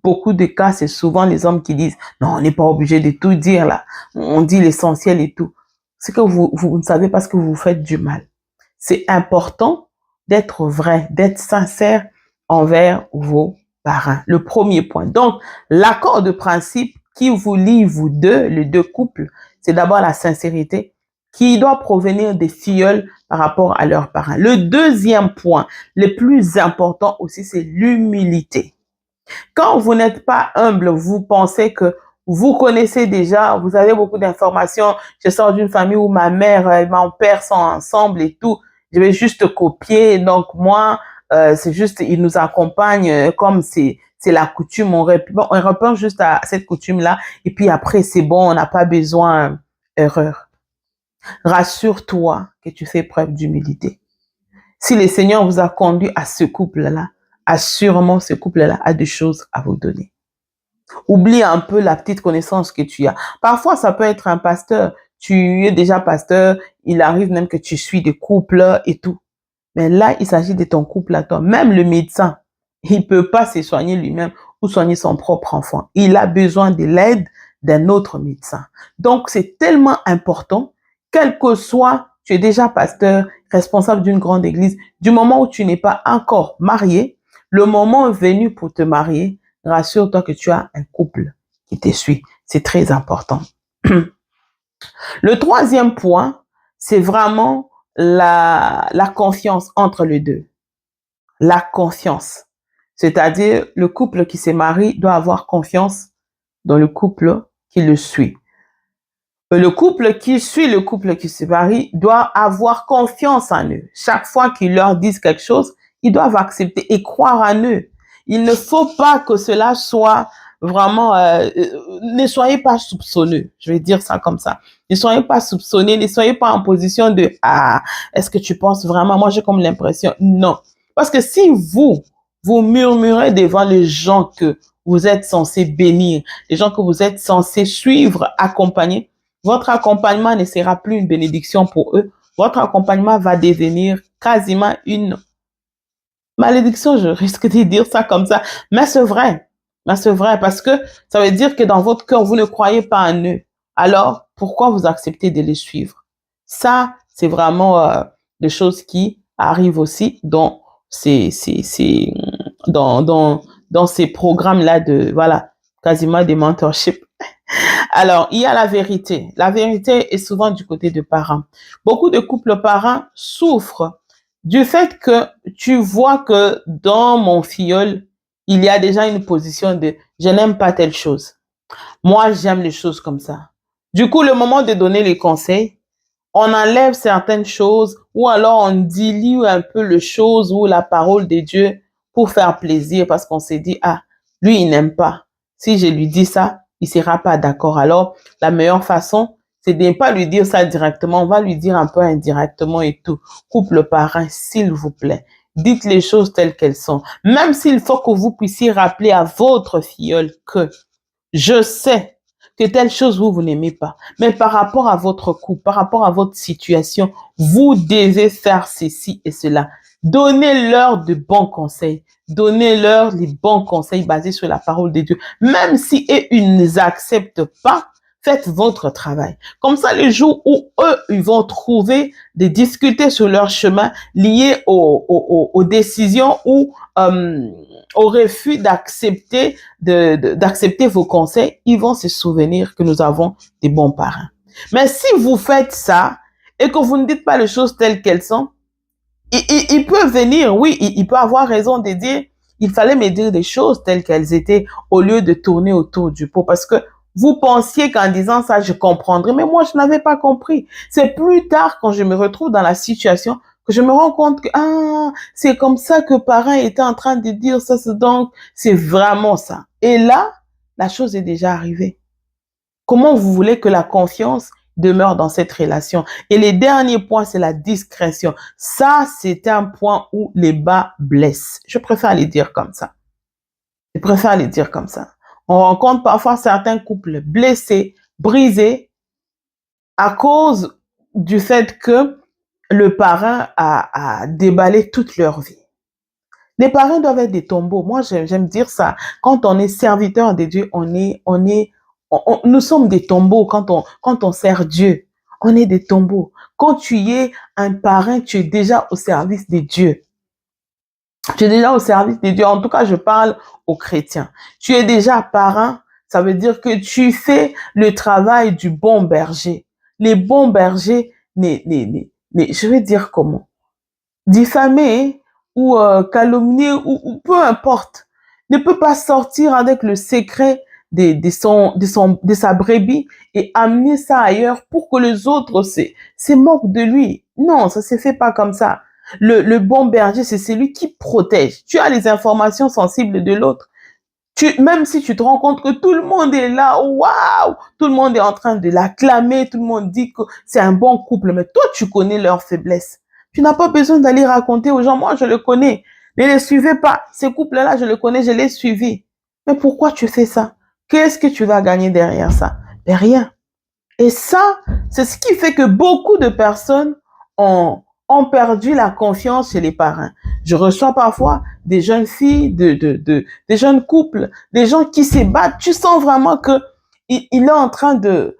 Beaucoup de cas, c'est souvent les hommes qui disent non, on n'est pas obligé de tout dire là. On dit l'essentiel et tout. C'est que vous ne savez pas ce que vous faites du mal. C'est important d'être vrai, d'être sincère envers vos parents. Le premier point. Donc, l'accord de principe qui vous lie, vous deux, les deux couples, c'est d'abord la sincérité qui doit provenir des filleuls par rapport à leurs parents. Le deuxième point, le plus important aussi, c'est l'humilité. Quand vous n'êtes pas humble, vous pensez que vous connaissez déjà, vous avez beaucoup d'informations. Je sors d'une famille où ma mère et mon père sont ensemble et tout. Je vais juste copier. Donc moi, c'est juste, ils nous accompagnent comme c'est la coutume. On répond juste à cette coutume-là. Et puis après, c'est bon, on n'a pas besoin erreur. Rassure-toi que tu fais preuve d'humilité. Si le Seigneur vous a conduit à ce couple-là, assurément ce couple-là a des choses à vous donner. Oublie un peu la petite connaissance que tu as. Parfois, ça peut être un pasteur. Tu es déjà pasteur, il arrive même que tu suis des couples et tout. Mais là, il s'agit de ton couple à toi. Même le médecin, il peut pas se soigner lui-même ou soigner son propre enfant. Il a besoin de l'aide d'un autre médecin. Donc, c'est tellement important, quel que soit, tu es déjà pasteur, responsable d'une grande église, du moment où tu n'es pas encore marié, le moment venu pour te marier, rassure-toi que tu as un couple qui te suit. C'est très important. Le troisième point, c'est vraiment la confiance entre les deux. La confiance. C'est-à-dire, le couple qui se marie doit avoir confiance dans le couple qui le suit. Le couple qui suit le couple qui se marie doit avoir confiance en eux. Chaque fois qu'ils leur disent quelque chose, ils doivent accepter et croire en eux. Il ne faut pas que cela soit vraiment... ne soyez pas soupçonneux. Je vais dire ça comme ça. Ne soyez pas soupçonnés. Ne soyez pas en position de « Ah, est-ce que tu penses vraiment? » Moi, j'ai comme l'impression. Non. Parce que si vous murmurez devant les gens que vous êtes censés bénir, les gens que vous êtes censés suivre, accompagner, votre accompagnement ne sera plus une bénédiction pour eux. Votre accompagnement va devenir quasiment une malédiction, je risque de dire ça comme ça. Mais c'est vrai. Mais c'est vrai parce que ça veut dire que dans votre cœur, vous ne croyez pas en eux. Alors, pourquoi vous acceptez de les suivre? Ça, c'est vraiment des choses qui arrivent aussi dans dans ces programmes-là de, voilà, quasiment des mentorships. Alors, il y a la vérité. La vérité est souvent du côté des parents. Beaucoup de couples parents souffrent du fait que tu vois que dans mon filleul, il y a déjà une position de « je n'aime pas telle chose ». Moi, j'aime les choses comme ça. Du coup, le moment de donner les conseils, on enlève certaines choses ou alors on dilue un peu les choses ou la parole de Dieu pour faire plaisir parce qu'on s'est dit « Ah, lui, il n'aime pas. Si je lui dis ça, il ne sera pas d'accord. » Alors, la meilleure façon, c'est de ne pas lui dire ça directement. On va lui dire un peu indirectement et tout. Couple parent, s'il vous plaît, dites les choses telles qu'elles sont. Même s'il faut que vous puissiez rappeler à votre filleul que je sais que telle chose vous n'aimez pas. Mais par rapport à votre couple, par rapport à votre situation, vous devez faire ceci et cela. Donnez-leur de bons conseils. Donnez-leur les bons conseils basés sur la parole de Dieu. Même si ils ne acceptent pas, faites votre travail. Comme ça, le jour où eux, ils vont trouver des difficultés sur leur chemin liées aux décisions ou au refus d'accepter vos conseils, ils vont se souvenir que nous avons des bons parents. Mais si vous faites ça et que vous ne dites pas les choses telles qu'elles sont, il peut venir, oui, il peut avoir raison de dire, il fallait me dire des choses telles qu'elles étaient au lieu de tourner autour du pot parce que vous pensiez qu'en disant ça, je comprendrais, mais moi, je n'avais pas compris. C'est plus tard, quand je me retrouve dans la situation, que je me rends compte que, ah, c'est comme ça que parents étaient en train de dire ça, donc, c'est vraiment ça. Et là, la chose est déjà arrivée. Comment vous voulez que la confiance demeure dans cette relation? Et le dernier point, c'est la discrétion. Ça, c'est un point où les bas blessent. Je préfère les dire comme ça. Je préfère les dire comme ça. On rencontre parfois certains couples blessés, brisés, à cause du fait que le parent a déballé toute leur vie. Les parents doivent être des tombeaux. Moi, j'aime dire ça. Quand on est serviteur de Dieu, nous sommes des tombeaux quand on sert Dieu. On est des tombeaux. Quand tu es un parrain, tu es déjà au service de Dieu. Tu es déjà au service de Dieu. En tout cas, je parle aux chrétiens. Tu es déjà parrain, ça veut dire que tu fais le travail du bon berger. Les bons bergers, je vais dire comment, diffamer ou calomnier ou peu importe, ne peut pas sortir avec le secret de sa brebis et amener ça ailleurs pour que les autres se moquent de lui. Non, ça se fait pas comme ça. Le bon berger, c'est celui qui protège. Tu as les informations sensibles de l'autre. Même si tu te rends compte que tout le monde est là, waouh, tout le monde est en train de l'acclamer, tout le monde dit que c'est un bon couple, mais toi, tu connais leurs faiblesses. Tu n'as pas besoin d'aller raconter aux gens, moi, je le connais. Ne les suivez pas. Ces couples-là, je le connais, je les suivis. Mais pourquoi tu fais ça? Qu'est-ce que tu vas gagner derrière ça? Mais rien. Et ça, c'est ce qui fait que beaucoup de personnes ont perdu la confiance chez les parents. Je reçois parfois des jeunes filles, des jeunes couples, des gens qui se battent. Tu sens vraiment que il est en train de